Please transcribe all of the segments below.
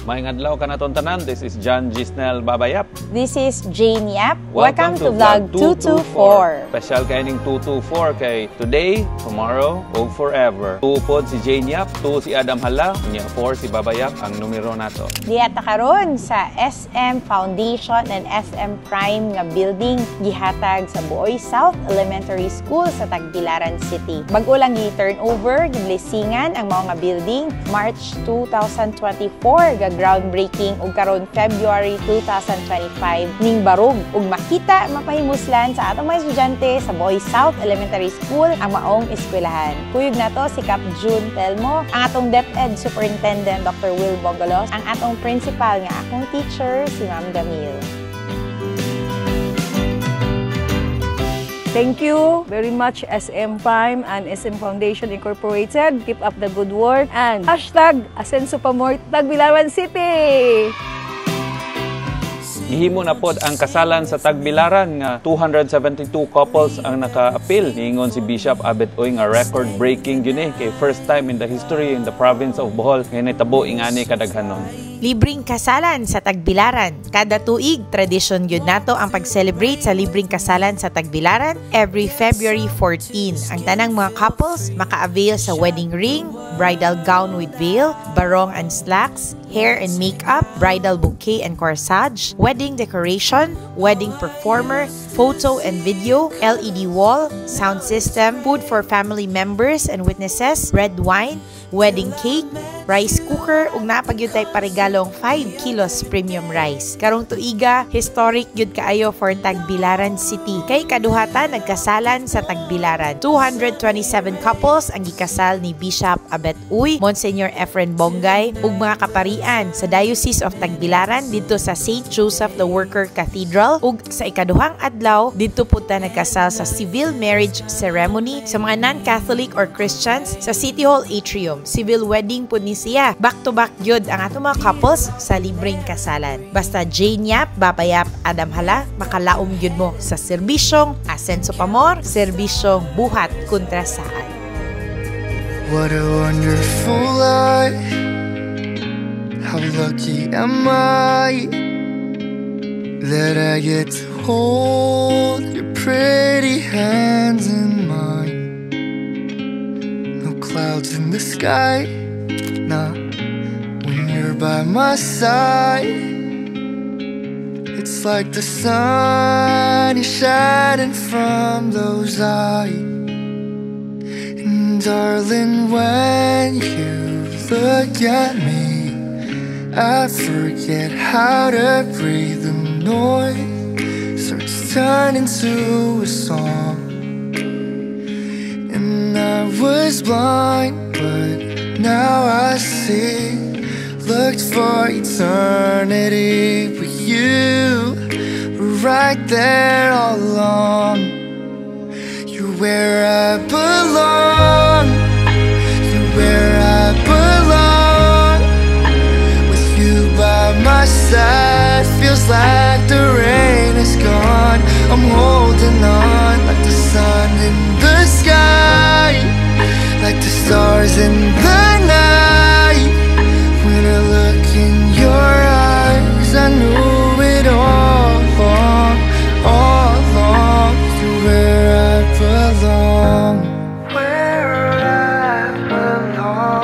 Maayong adlaw ka naton tanan. This is John Gisnel Babayap. This is Jane Yap. Welcome to Vlog 224. Special kaining 224 kay today, tomorrow, o forever. 2 pod si Jane Yap, 2 si Adam Hala, 4 si Babayap ang numero nato. Diata karon sa SM Foundation and SM Prime nga building gihatag sa Buoy South Elementary School sa Tagbilaran City. Bag-o lang gi-turnover, gi-blessingan ang mga building March 2024 ga groundbreaking ug karon February 2025 ning barog ug makita mapahimuslan sa atong mga estudyante sa Buoy South Elementary School ang maong eskwelahan. Kuyog nato si Cap June Telmo, ang atong DepEd Superintendent Dr. Will Bogolos, ang atong principal nga akong teacher si Ma'am Gamil. Thank you very much SM Prime and SM Foundation Incorporated. Keep up the good work and #Asenso Pamor Tagbilaran City. Gihimo na pod ang kasalan sa Tagbilaran nga 272 couples ang naka-appeal. Niingon si Bishop Abet Uy nga record-breaking yun kay first time in the history in the province of Bohol nga nitabo ingani kadaghanon. Libreng kasalan sa Tagbilaran. Kada tuig, tradisyon yun nato ang pag-celebrate sa libreng kasalan sa Tagbilaran every February 14. Ang tanang mga couples maka-avail sa wedding ring, bridal gown with veil, barong and slacks, hair and makeup, bridal bouquet and corsage, wedding decoration, wedding performer, photo and video, LED wall, sound system, food for family members and witnesses, red wine, wedding cake, rice cooker, ug napagyud tay paregalong 5 kilos premium rice. Karong tuiga, historic yun kaayo for Tagbilaran City. Kay kaduhata nagkasalan sa Tagbilaran. 227 couples ang gikasal ni Bishop Abet Uy, Monsignor Efren Bongay, ug mga kaparian sa Diocese of Tagbilaran dito sa St. Joseph the Worker Cathedral, ug sa ikaduhang adlaw dito po ta nagkasal sa civil marriage ceremony sa mga non-Catholic or Christians sa City Hall Atrium. Civil wedding po ni siya. Back-to-back yun ang atong mga couples sa libreng kasalan. Basta Jane Yap, Babayap, Adam Hala, makalaom yun mo sa serbisyong Asenso Pamor, serbisyong buhat kontra saan. What a wonderful life. How lucky am I that I get to hold your pretty hands in mine. No clouds in the sky, nah, when you're by my side. It's like the sun is shining from those eyes. And darling, when you look at me, I forget how to breathe. The noise starts turning to a song. And I was blind, but now I see. Looked for eternity, but you were right there all along. You're where I belong. You're where I belong. With you by my side, feels like the rain is gone. I'm holding on like the sun in the sky, like the stars in the night. When I look in your eyes, I knew it all along. You're where I belong. Where I belong.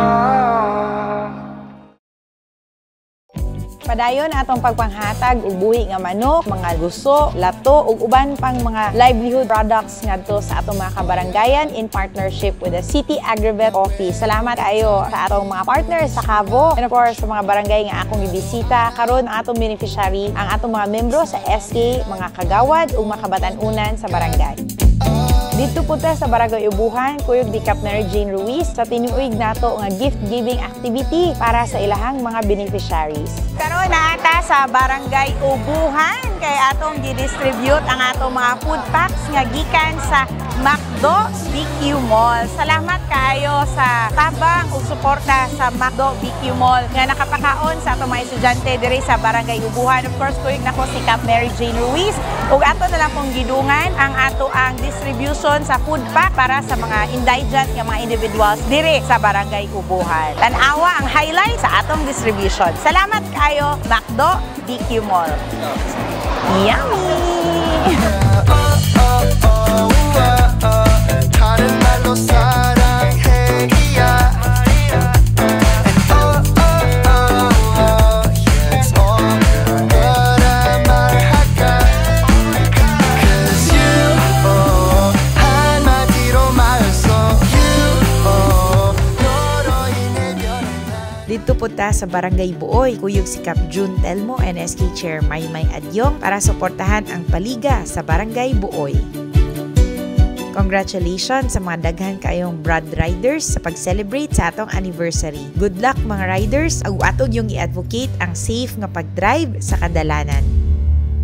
Padayon atong pagpanghatag og buhi nga manok, mga guso, lato ug uban pang mga livelihood products ngadto sa atong mga kabarangayan in partnership with the City Agrivet Office. Salamat kayo sa atong mga partners sa Cavo and of course sa mga barangay nga akong gibisita. Karon ang atong beneficiary ang atong mga membro sa SK, mga kagawad ug mga kabatan-unan sa barangay. Dito po ta sa Barangay Ubuhan, kuyog di Cap Mary Jane Ruiz sa tinuig nato nga gift-giving activity para sa ilahang mga beneficiaries. Karon na ata sa Barangay Ubuhan kay atong gi-distribute ang atong mga food packs nga gikan sa McD Macdo BQ Mall. Salamat kayo sa tabang o suporta sa Macdo BQ Mall nga nakapakaon sa ato mga estudyante diri sa Barangay Ubuhan. Of course, kuyog nako si Cap Mary Jane Ruiz. Ug ato na lang pong gidungan ang ato ang distribution sa food pack para sa mga indigent nga mga individuals diri sa Barangay Ubuhan. Tanawa ang highlight sa atong distribution. Salamat kayo, Macdo BQ Mall. Yummy! 다른 말로 사랑해 yeah. And yeah, it's all 뭐라 말할까 Cause you 한마디로 말했어 You 너로 인해 변한 Dito po ta sa Barangay Buoy, kuyog si Cap June Telmo and SK Chair Maymay Adyong para suportahan ang paliga sa Barangay Buoy. Congratulations sa mga daghan kayong Brad Riders sa pag-celebrate sa atong anniversary. Good luck mga riders, ag atog yung i-advocate ang safe nga pag-drive sa kadalanan.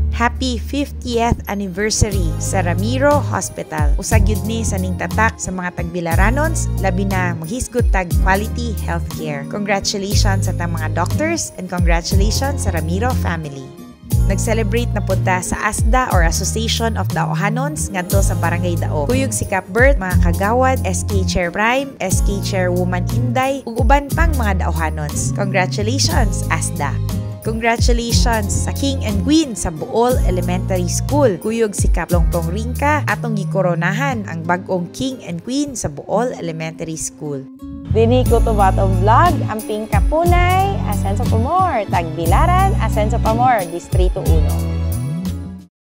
Happy 50th anniversary sa Ramiro Hospital. Usag yun ni sa ning tatak sa mga Tagbilaranons, labi na maghisgot tag quality healthcare. Congratulations sa tang mga doctors and congratulations sa Ramiro family. Nag-celebrate na punta sa ASDA or Association of Daohanons ngadto sa Barangay Dao. Kuyog si Cap Bert, mga kagawad, SK Chair Prime, SK Chairwoman Inday, ug uban pang mga Daohanons. Congratulations, ASDA! Congratulations sa King and Queen sa Bool Elementary School. Kuyog si Cap Longtong Ringka, atong gikoronahan ang bag-ong King and Queen sa Bool Elementary School. Dini ko to Batong Vlog, Amping Kapunay, Asenso Pamor, Tagbilaran, Asenso Pamor, Distrito 1.